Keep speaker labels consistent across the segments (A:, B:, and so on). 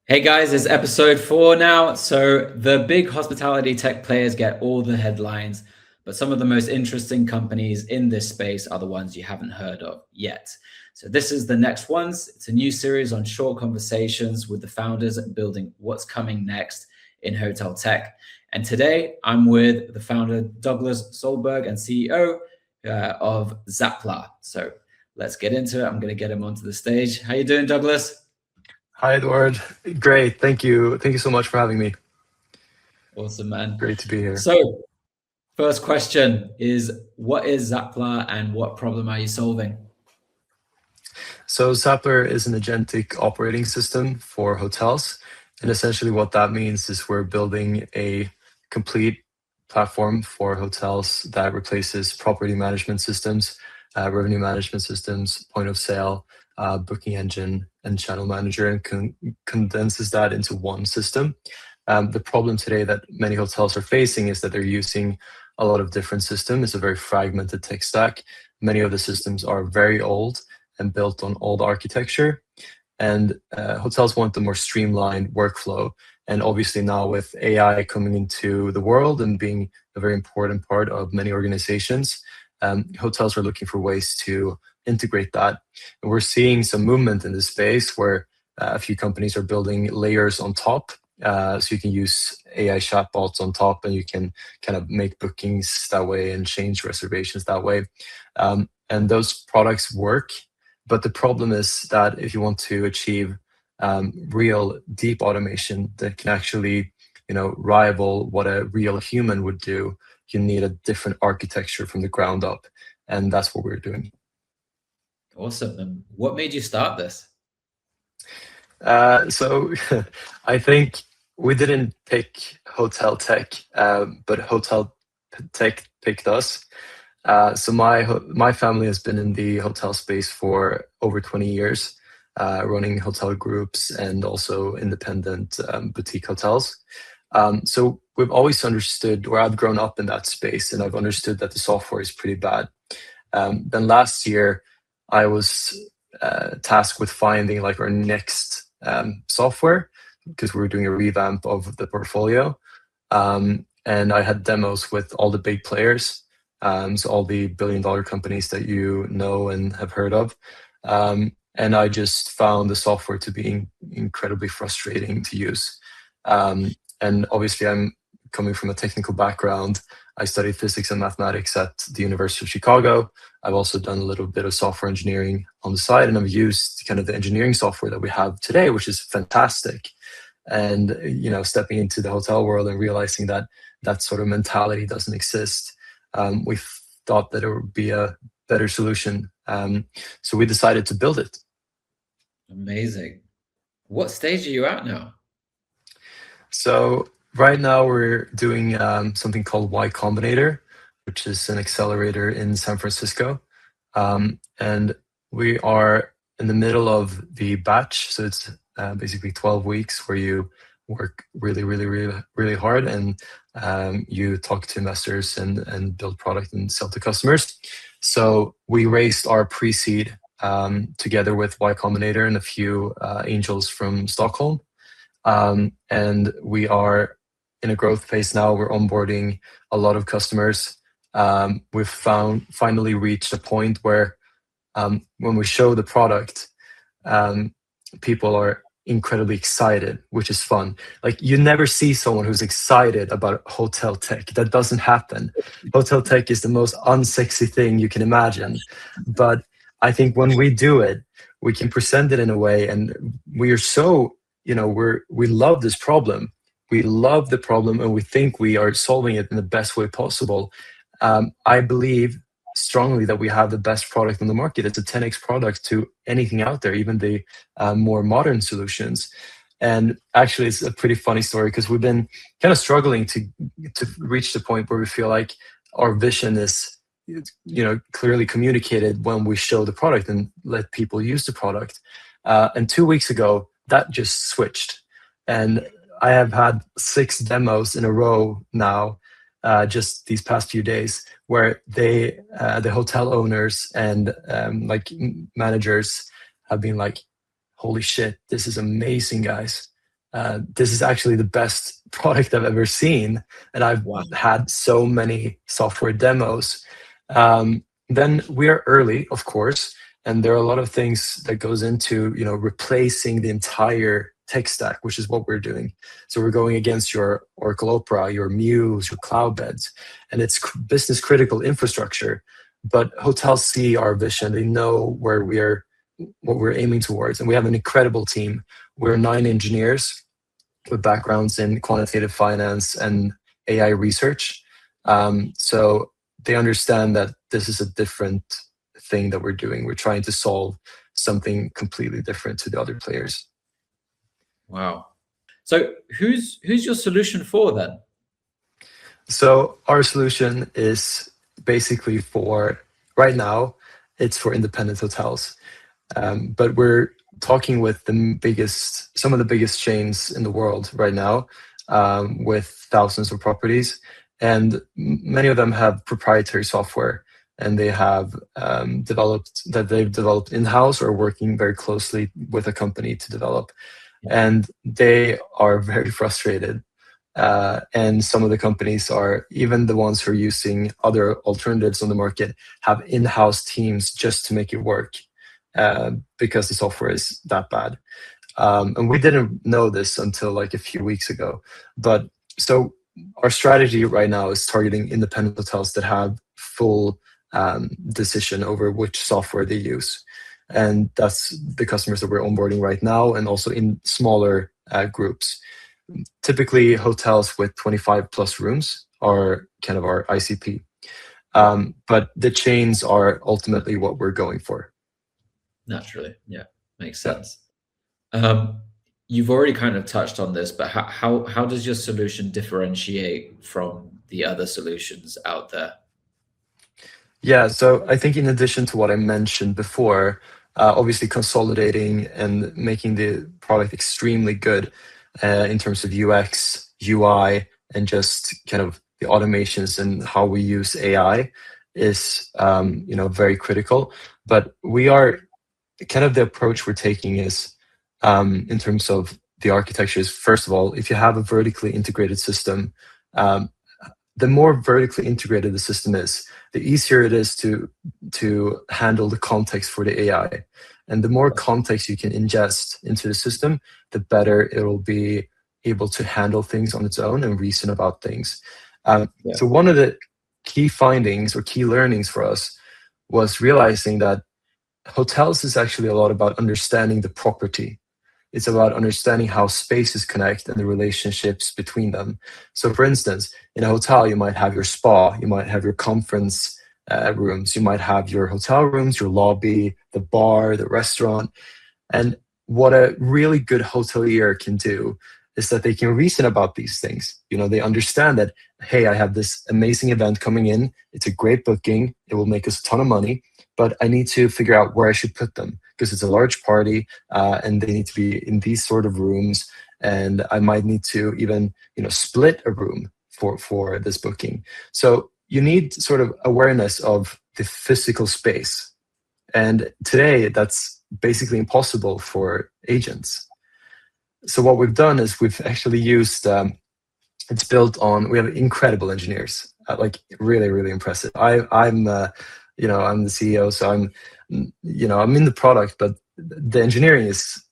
A: Hey guys, it's episode 4 now. So the big hospitality tech players get all the headlines, but some of the most interesting companies in this space are the ones you haven't heard of yet. So this is the next ones. It's a new series on short conversations with the founders building what's coming next in hotel tech. And today I'm with the founder Douglas Solberg and CEO of Zaplar. So let's get into it. I'm going to get him onto the stage. How you doing, Douglas?
B: Hi, Edward. Great. Thank you. Thank you so much for having me.
A: Awesome, man.
B: Great to be here.
A: So, first question is what is Zaplar and what problem are you solving?
B: So, Zaplar is an agentic operating system for hotels. And essentially, what that means is we're building a complete platform for hotels that replaces property management systems, revenue management systems, point of sale, booking engine, and channel manager, and condenses that into one system. The problem today that many hotels are facing is that they're using a lot of different systems. It's a very fragmented tech stack. Many of the systems are very old and built on old architecture. And hotels want a more streamlined workflow. And obviously now with AI coming into the world and being a very important part of many organizations, hotels are looking for ways to integrate that. And we're seeing some movement in this space where a few companies are building layers on top. So you can use AI chatbots on top and you can kind of make bookings that way and change reservations that way. And those products work. But the problem is that if you want to achieve real deep automation that can actually, rival what a real human would do, you need a different architecture from the ground up, and that's what we're doing.
A: Awesome. And what made you start this?
B: So I think we didn't pick Hotel Tech, but Hotel Tech picked us. So my family has been in the hotel space for over 20 years, running hotel groups and also independent boutique hotels. So we've always understood, or I've grown up in that space, and I've understood that the software is pretty bad. Then last year, I was tasked with finding like our next software because we were doing a revamp of the portfolio, and I had demos with all the big players. So all the billion-dollar companies that you know and have heard of. And I just found the software to be incredibly frustrating to use. And obviously, I'm coming from a technical background. I studied physics and mathematics at the University of Chicago. I've also done a little bit of software engineering on the side, and I've used kind of the engineering software that we have today, which is fantastic. And stepping into the hotel world and realizing that that sort of mentality doesn't exist, we thought that it would be a better solution. So we decided to build it.
A: Amazing. What stage are you at now?
B: So right now we're doing something called Y Combinator, which is an accelerator in San Francisco. And we are in the middle of the batch. So it's basically 12 weeks where you work really, really, really, really hard, and you talk to investors and build product and sell to customers. So we raised our pre-seed together with Y Combinator and a few angels from Stockholm. And we are in a growth phase now. We're onboarding a lot of customers. We've finally reached a point where when we show the product, people are incredibly excited, which is fun. Like you never see someone who's excited about hotel tech. That doesn't happen. Hotel tech is the most unsexy thing you can imagine. But I think when we do it, we can present it in a way, and we are so, we love this problem. We love the problem, and we think we are solving it in the best way possible. I believe strongly that we have the best product on the market. It's a 10x product to anything out there, even the more modern solutions. And actually, it's a pretty funny story because we've been kind of struggling to reach the point where we feel like our vision is, clearly communicated when we show the product and let people use the product. And 2 weeks ago, that just switched, and I have had 6 demos in a row now, just these past few days, where the hotel owners and managers have been like, "Holy shit, this is amazing, guys! this is actually the best product I've ever seen, and I've
A: Wow.
B: had so many software demos. Then we are early, of course, and there are a lot of things that goes into replacing the entire tech stack, which is what we're doing. So we're going against your Oracle Opera, your Muse, your Cloudbeds, and it's business critical infrastructure. But hotels see our vision; they know where what we're aiming towards, and we have an incredible team. We're 9 engineers with backgrounds in quantitative finance and AI research. So they understand that this is a different thing that we're doing. We're trying to solve something completely different to the other players.
A: Wow. So who's your solution for then?
B: So our solution is basically for right now, it's for independent hotels. But we're talking with some of the biggest chains in the world right now, with thousands of properties, and many of them have proprietary software, and they have they've developed in-house or working very closely with a company to develop, and they are very frustrated. And some of the companies are, even the ones who are using other alternatives on the market, have in-house teams just to make it work, because the software is that bad. And we didn't know this until like a few weeks ago. But so our strategy right now is targeting independent hotels that have full decision over which software they use. And that's the customers that we're onboarding right now, and also in smaller groups. Typically, hotels with 25 plus rooms are kind of our ICP. But the chains are ultimately what we're going for.
A: Naturally, yeah, makes
B: Yeah.
A: sense. You've already kind of touched on this, but how does your solution differentiate from the other solutions out there?
B: Yeah, so I think in addition to what I mentioned before, obviously consolidating and making the product extremely good in terms of UX, UI, and just kind of the automations and how we use AI is very critical. But we are kind of, the approach we're taking is, in terms of the architecture, is, first of all, if you have a vertically integrated system, the more vertically integrated the system is, the easier it is to handle the context for the AI. And the more context you can ingest into the system, the better it will be able to handle things on its own and reason about things. So one of the key findings or key learnings for us was realizing that hotels is actually a lot about understanding the property. It's about understanding how spaces connect and the relationships between them. So for instance, in a hotel, you might have your spa, you might have your conference rooms, you might have your hotel rooms, your lobby, the bar, the restaurant. And what a really good hotelier can do is that they can reason about these things. They understand that, hey, I have this amazing event coming in. It's a great booking. It will make us a ton of money, but I need to figure out where I should put them because it's a large party, and they need to be in these sort of rooms. And I might need to even, split a room for this booking. So you need sort of awareness of the physical space. And today that's basically impossible for agents. So what we've done is we've actually used, it's built on, we have incredible engineers, like really, really impressive. I'm the CEO, so I'm in the product, but the engineering is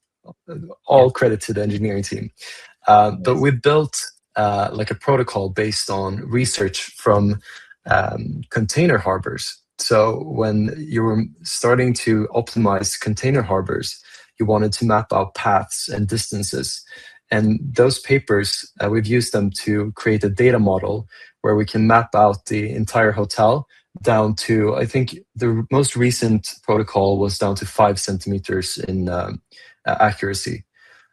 B: all credit to the engineering team. But we built like a protocol based on research from container harbors. So when you were starting to optimize container harbors, you wanted to map out paths and distances. And those papers, we've used them to create a data model where we can map out the entire hotel down to, I think the most recent protocol was down to 5 centimeters in accuracy.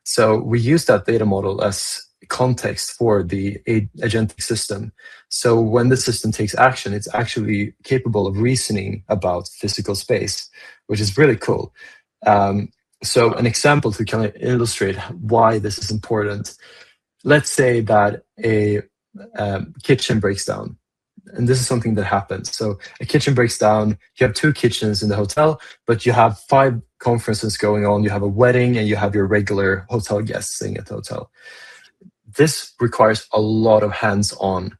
B: So we use that data model as context for the agentic system. So when the system takes action, it's actually capable of reasoning about physical space, which is really cool. So an example to kind of illustrate why this is important. Let's say that a kitchen breaks down. and this is something that happens. So a kitchen breaks down. You have two kitchens in the hotel, but you have five conferences going on. You have a wedding, and you have your regular hotel guests staying at the hotel. This requires a lot of hands-on,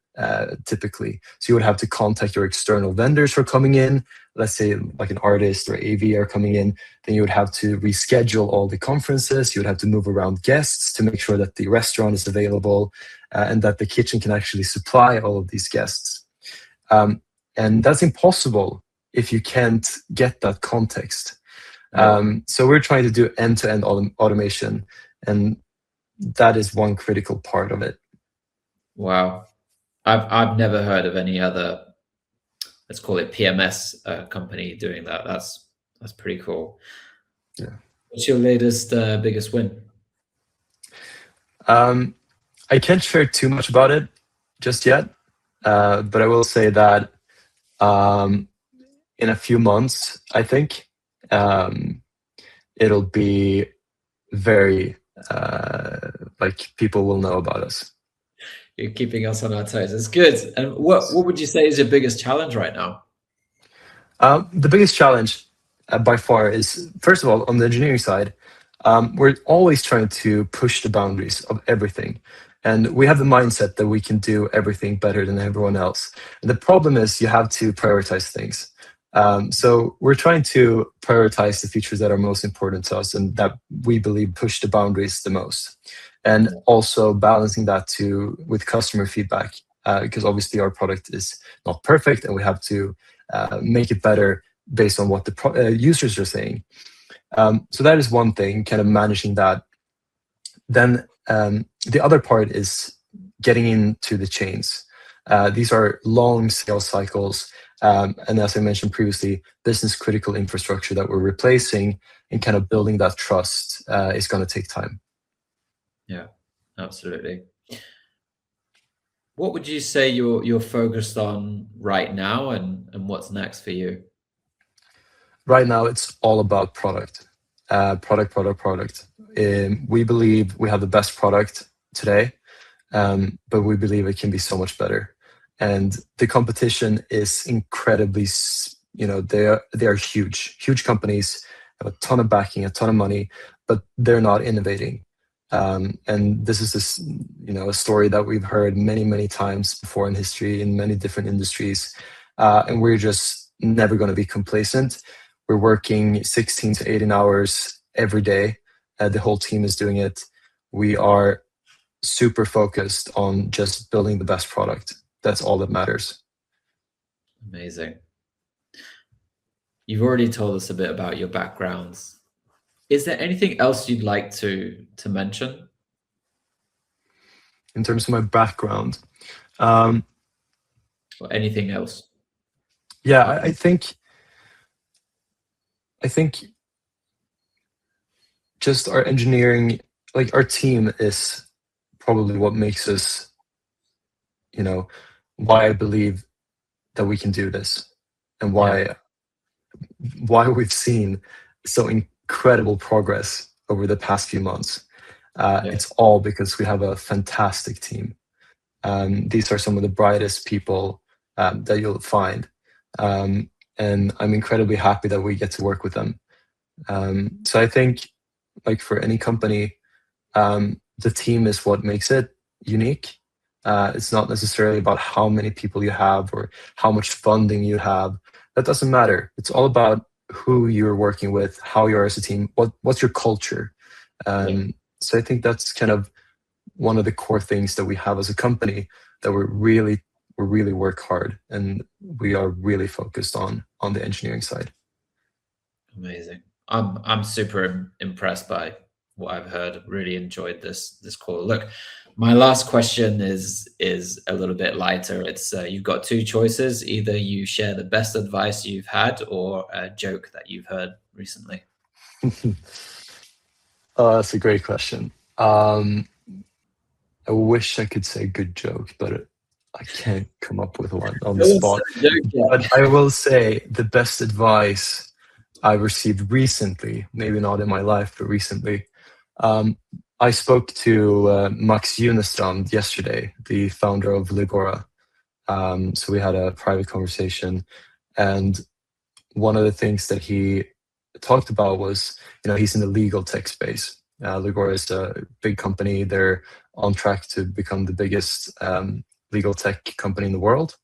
B: typically. So you would have to contact your external vendors for coming in. Let's say like an artist or AV are coming in, then you would have to reschedule all the conferences. You would have to move around guests to make sure that the restaurant is available, and that the kitchen can actually supply all of these guests. And that's impossible if you can't get that context. So we're trying to do end-to-end automation, and that is one critical part of it.
A: Wow. I've never heard of any other, let's call it PMS company doing that. That's pretty cool.
B: Yeah.
A: What's your latest biggest win?
B: I can't share too much about it just yet, but I will say that in a few months, I think it'll be very like people will know about us.
A: You're keeping us on our toes. It's good. And what would you say is your biggest challenge right now?
B: The biggest challenge by far is, first of all, on the engineering side, we're always trying to push the boundaries of everything. And we have the mindset that we can do everything better than everyone else. And the problem is you have to prioritize things. So we're trying to prioritize the features that are most important to us and that we believe push the boundaries the most. And also balancing that with customer feedback, because obviously our product is not perfect and we have to make it better based on what the users are saying. So that is one thing, kind of managing that. Then the other part is getting into the chains. These are long sales cycles. And as I mentioned previously, business critical infrastructure that we're replacing, and kind of building that trust is going to take time.
A: Yeah, absolutely. What would you say you're focused on right now, and what's next for you?
B: Right now, it's all about product. Product. We believe we have the best product today, but we believe it can be so much better. And the competition is incredibly, they are huge companies, have a ton of backing, a ton of money, but they're not innovating. And this is a story that we've heard many times before in history in many different industries, and we're just never going to be complacent. We're working 16 to 18 hours every day. The whole team is doing it. We are super focused on just building the best product. That's all that matters.
A: Amazing. You've already told us a bit about your backgrounds. Is there anything else you'd like to mention?
B: In terms of my background,
A: or anything else?
B: Yeah, I think just our engineering, like our team, is probably what makes us, why I believe that we can do this, and why we've seen so incredible progress over the past few months. It's all because we have a fantastic team. These are some of the brightest people that you'll find. And I'm incredibly happy that we get to work with them. So I think, like for any company, the team is what makes it unique. It's not necessarily about how many people you have or how much funding you have. That doesn't matter. It's all about who you're working with, how you are as a team, what's your culture. So I think that's kind of one of the core things that we have as a company, that we really work hard, and we are really focused on the engineering side.
A: Amazing. I'm super impressed by what I've heard. Really enjoyed this call. Look, my last question is a little bit lighter. It's you've got two choices. Either you share the best advice you've had, or a joke that you've heard recently.
B: Oh, that's a great question. I wish I could say good joke, but I can't come up with one on the spot. But I will say the best advice I received recently, maybe not in my life, but recently. I spoke to Max Junestrand yesterday, the founder of Legora. So we had a private conversation, and one of the things that he talked about was, he's in the legal tech space. Ligora is a big company. They're on track to become the biggest legal tech company in the world.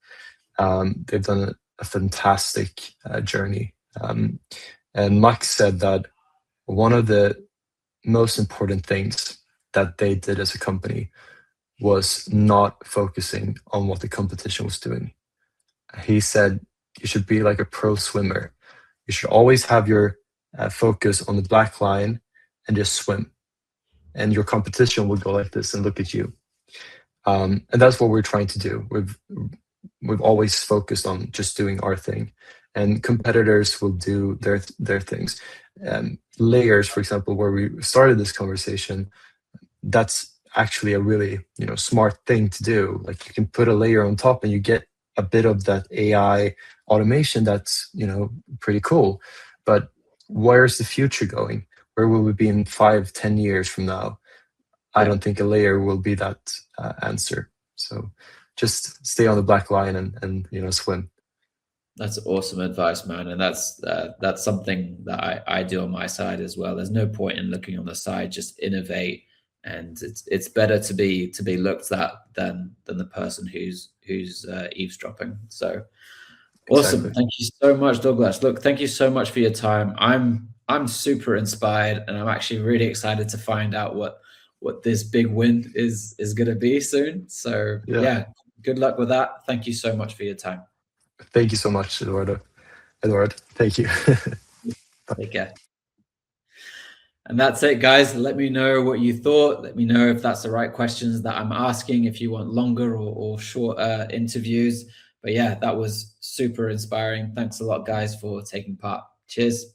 B: They've done a fantastic journey. And Max said that one of the most important things that they did as a company was not focusing on what the competition was doing. He said you should be like a pro swimmer. You should always have your focus on the black line and just swim. And your competition will go like this and look at you. And that's what we're trying to do. We've always focused on just doing our thing, and competitors will do their things. Layers, for example, where we started this conversation, that's actually a really smart thing to do. Like, you can put a layer on top and you get a bit of that AI automation that's pretty cool. But where's the future going? Where will we be in 5-10 years from now? I don't think a layer will be that answer. So just stay on the black line and swim.
A: That's awesome advice, man, and that's something that I do on my side as well. There's no point in looking on the side; just innovate, and it's better to be looked at than the person who's eavesdropping. So awesome!
B: Exactly.
A: Thank you so much, Douglas. Look, thank you so much for your time. I'm super inspired, and I'm actually really excited to find out what this big win is going to be soon. So yeah, good luck with that. Thank you so much for your time.
B: Thank you so much, Eduardo. Edward, thank you.
A: Take care. And that's it, guys. Let me know what you thought. Let me know if that's the right questions that I'm asking, if you want longer or shorter interviews. But yeah, that was super inspiring. Thanks a lot, guys, for taking part. Cheers.